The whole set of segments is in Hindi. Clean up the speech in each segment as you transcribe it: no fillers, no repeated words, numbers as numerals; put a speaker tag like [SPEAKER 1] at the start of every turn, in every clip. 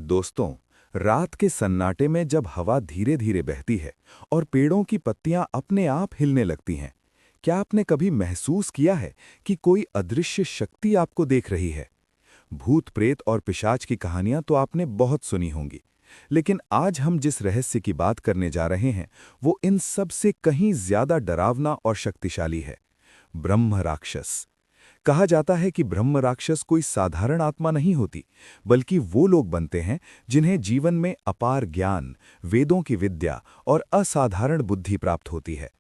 [SPEAKER 1] दोस्तों, रात के सन्नाटे में जब हवा धीरे धीरे बहती है और पेड़ों की पत्तियां अपने आप हिलने लगती हैं, क्या आपने कभी महसूस किया है कि कोई अदृश्य शक्ति आपको देख रही है? भूत प्रेत और पिशाच की कहानियां तो आपने बहुत सुनी होंगी, लेकिन आज हम जिस रहस्य की बात करने जा रहे हैं वो इन सब से कहीं ज्यादा डरावना और शक्तिशाली है। ब्रह्म राक्षस। कहा जाता है कि ब्रह्म राक्षस कोई साधारण आत्मा नहीं होती, बल्कि वो लोग बनते हैं जिन्हें जीवन में अपार ज्ञान, वेदों की विद्या और असाधारण बुद्धि प्राप्त होती है।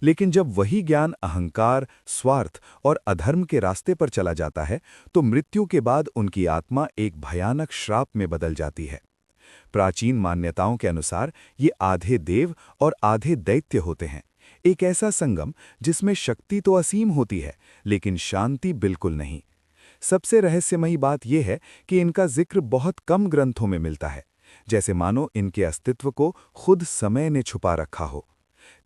[SPEAKER 1] लेकिन जब वही ज्ञान अहंकार, स्वार्थ और अधर्म के रास्ते पर चला जाता है, तो मृत्यु के बाद उनकी आत्मा एक भयानक श्राप में बदल जाती है। प्राचीन मान्यताओं के अनुसार ये आधे देव और आधे दैत्य होते हैं, एक ऐसा संगम जिसमें शक्ति तो असीम होती है, लेकिन शांति बिल्कुल नहीं। सबसे रहस्यमयी बात यह है कि इनका जिक्र बहुत कम ग्रंथों में मिलता है, जैसे मानो इनके अस्तित्व को खुद समय ने छुपा रखा हो।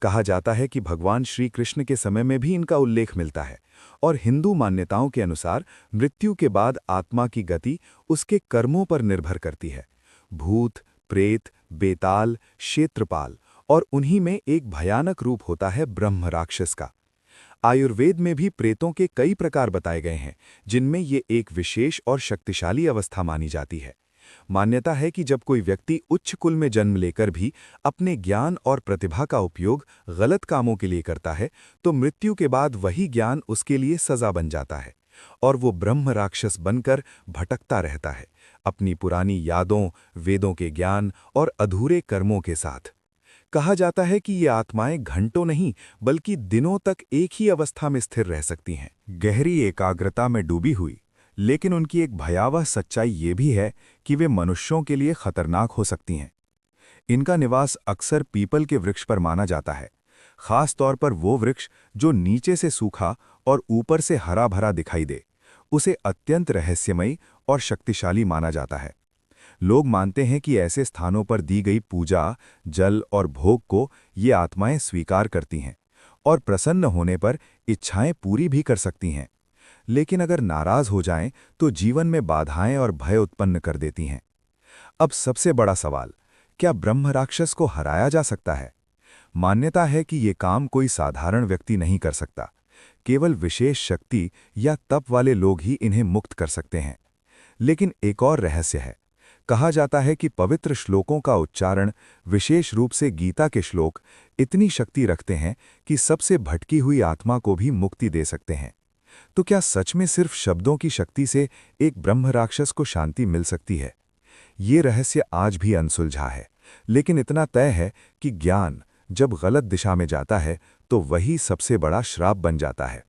[SPEAKER 1] कहा जाता है कि भगवान श्री कृष्ण के समय में भी इनका उल्लेख मिलता है, और हिंदू मान्यताओं के अनुसार मृत्यु के बाद आत्मा की गति उसके कर्मों पर निर्भर करती है। भूत, प्रेत, बेताल, क्षेत्रपाल और उन्हीं में एक भयानक रूप होता है ब्रह्म राक्षस का। आयुर्वेद में भी प्रेतों के कई प्रकार बताए गए हैं, जिनमें ये एक विशेष और शक्तिशाली अवस्था मानी जाती है। मान्यता है कि जब कोई व्यक्ति उच्च कुल में जन्म लेकर भी अपने ज्ञान और प्रतिभा का उपयोग गलत कामों के लिए करता है, तो मृत्यु के बाद वही ज्ञान उसके लिए सजा बन जाता है और वो ब्रह्म राक्षस बनकर भटकता रहता है, अपनी पुरानी यादों, वेदों के ज्ञान और अधूरे कर्मों के साथ। कहा जाता है कि ये आत्माएं घंटों नहीं बल्कि दिनों तक एक ही अवस्था में स्थिर रह सकती हैं, गहरी एकाग्रता में डूबी हुई। लेकिन उनकी एक भयावह सच्चाई ये भी है कि वे मनुष्यों के लिए खतरनाक हो सकती हैं। इनका निवास अक्सर पीपल के वृक्ष पर माना जाता है, खास तौर पर वो वृक्ष जो नीचे से सूखा और ऊपर से हरा भरा दिखाई दे। उसे अत्यंत रहस्यमयी और शक्तिशाली माना जाता है। लोग मानते हैं कि ऐसे स्थानों पर दी गई पूजा, जल और भोग को ये आत्माएं स्वीकार करती हैं और प्रसन्न होने पर इच्छाएं पूरी भी कर सकती हैं। लेकिन अगर नाराज हो जाएं तो जीवन में बाधाएं और भय उत्पन्न कर देती हैं। अब सबसे बड़ा सवाल, क्या ब्रह्म राक्षस को हराया जा सकता है? मान्यता है कि ये काम कोई साधारण व्यक्ति नहीं कर सकता। केवल विशेष शक्ति या तप वाले लोग ही इन्हें मुक्त कर सकते हैं। लेकिन एक और रहस्य है। कहा जाता है कि पवित्र श्लोकों का उच्चारण, विशेष रूप से गीता के श्लोक, इतनी शक्ति रखते हैं कि सबसे भटकी हुई आत्मा को भी मुक्ति दे सकते हैं। तो क्या सच में सिर्फ शब्दों की शक्ति से एक ब्रह्म राक्षस को शांति मिल सकती है? ये रहस्य आज भी अनसुलझा है, लेकिन इतना तय है कि ज्ञान जब गलत दिशा में जाता है तो वही सबसे बड़ा श्राप बन जाता है।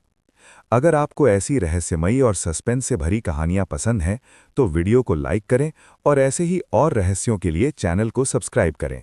[SPEAKER 1] अगर आपको ऐसी रहस्यमयी और सस्पेंस से भरी कहानियां पसंद हैं, तो वीडियो को लाइक करें और ऐसे ही और रहस्यों के लिए चैनल को सब्सक्राइब करें।